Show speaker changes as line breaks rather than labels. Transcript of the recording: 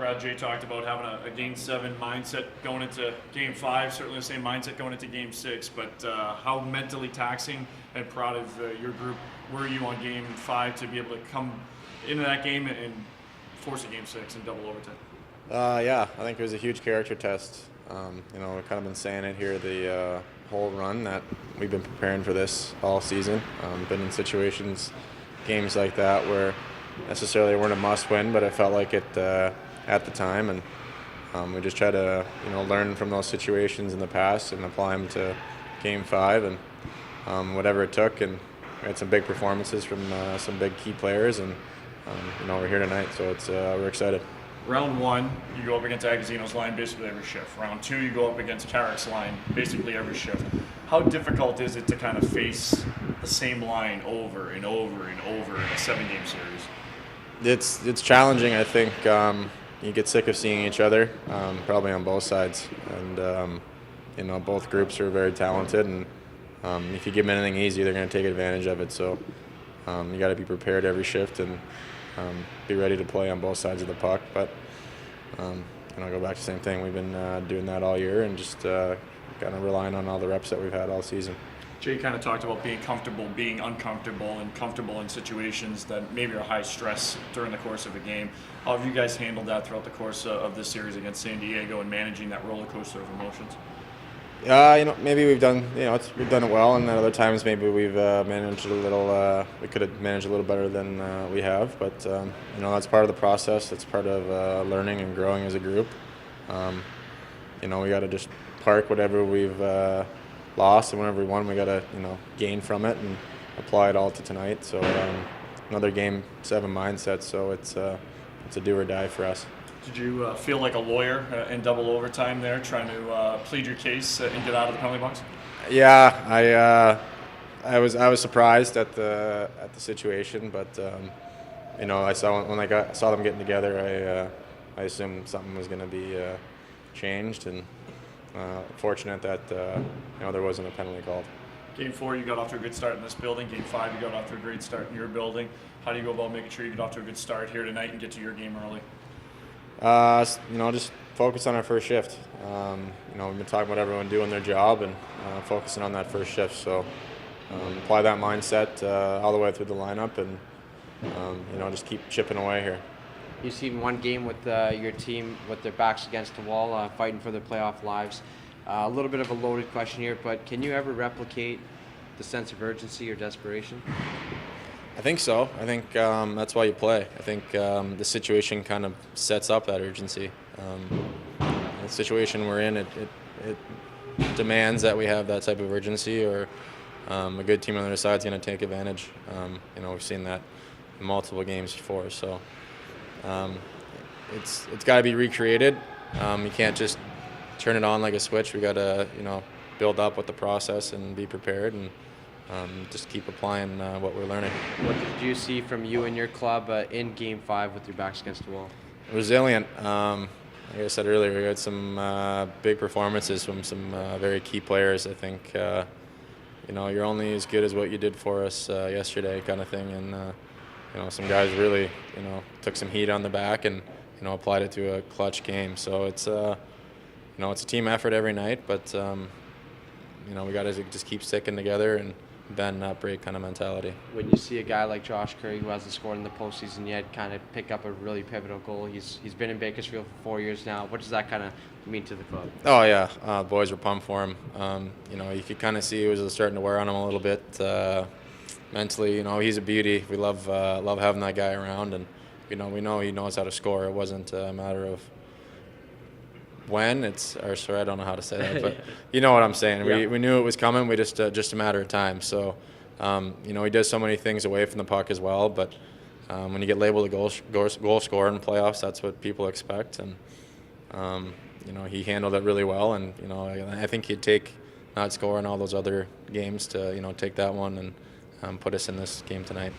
Brad Jay talked about having a Game 7 mindset going into Game 5, certainly the same mindset going into Game 6, but how mentally taxing and proud of your group were you on Game 5 to be able to come into that game and force a Game 6 in double overtime?
Yeah, I think it was a huge character test. We've kind of been saying it here the whole run that we've been preparing for this all season. Been in situations, games like that where necessarily weren't a must-win, but it felt like it at the time, and we just try to learn from those situations in the past and apply them to Game 5 and whatever it took. And we had some big performances from some big key players, and we're here tonight, so we're excited.
Round 1, you go up against Agazino's line basically every shift. Round 2, you go up against Carrick's line basically every shift. How difficult is it to kind of face the same line over and over and over in a 7-game series?
It's challenging. I think you get sick of seeing each other, probably on both sides, and both groups are very talented, and if you give them anything easy, they're going to take advantage of it. So you got to be prepared every shift and be ready to play on both sides of the puck. But go back to the same thing. We've been doing that all year, and just kind of relying on all the reps that we've had all season.
Jay kind of talked about being comfortable, being uncomfortable, and comfortable in situations that maybe are high stress during the course of a game. How have you guys handled that throughout the course of this series against San Diego and managing that roller coaster of emotions?
Maybe we've done it well, and then other times maybe we've managed a little. We could have managed a little better than we have, but that's part of the process. That's part of learning and growing as a group. We got to just park whatever we've lost, and whenever we won, we got to gain from it and apply it all to tonight. So another Game 7 mindset. So it's a do or die for us.
Did you feel like a lawyer in double overtime there, trying to plead your case and get out of the penalty box?
Yeah, I was surprised at the situation, but I saw when I saw them getting together, I assumed something was going to be changed, and fortunate that there wasn't a penalty called.
Game 4, you got off to a good start in this building. Game 5, you got off to a great start in your building. How do you go about making sure you get off to a good start here tonight and get to your game early?
Just focus on our first shift. We've been talking about everyone doing their job and focusing on that first shift. So apply that mindset all the way through the lineup, and just keep chipping away here.
You've seen one game with your team with their backs against the wall, fighting for their playoff lives. A little bit of a loaded question here, but can you ever replicate the sense of urgency or desperation?
I think so. I think that's why you play. I think the situation kind of sets up that urgency. The situation we're in, it demands that we have that type of urgency, or a good team on the other side is going to take advantage. We've seen that in multiple games before. So it's got to be recreated. You can't just turn it on like a switch. We got to build up with the process and be prepared, and just keep applying what we're learning.
What did you see from you and your club in Game 5 with your backs against the wall?
Resilient. Like I said earlier, we had some big performances from some very key players. I think you're only as good as what you did for us yesterday, kind of thing. And some guys really took some heat on the back and applied it to a clutch game. So it's it's a team effort every night, but we got to just keep sticking together and bend not break kind of mentality.
When you see a guy like Josh Curry, who hasn't scored in the postseason yet, kind of pick up a really pivotal goal, he's been in Bakersfield for 4 years now. What does that kind of mean to the club?
Oh yeah, boys were pumped for him. You could kind of see it was starting to wear on him a little bit mentally. He's a beauty. We love having that guy around, and we know he knows how to score. It wasn't a matter of when, I don't know how to say that, but you know what I'm saying.
Yeah.
We knew it was coming. We just a matter of time. So, he does so many things away from the puck as well. But when you get labeled a goal scorer in playoffs, that's what people expect. And he handled it really well. And I think he'd take not scoring all those other games to take that one and put us in this game tonight.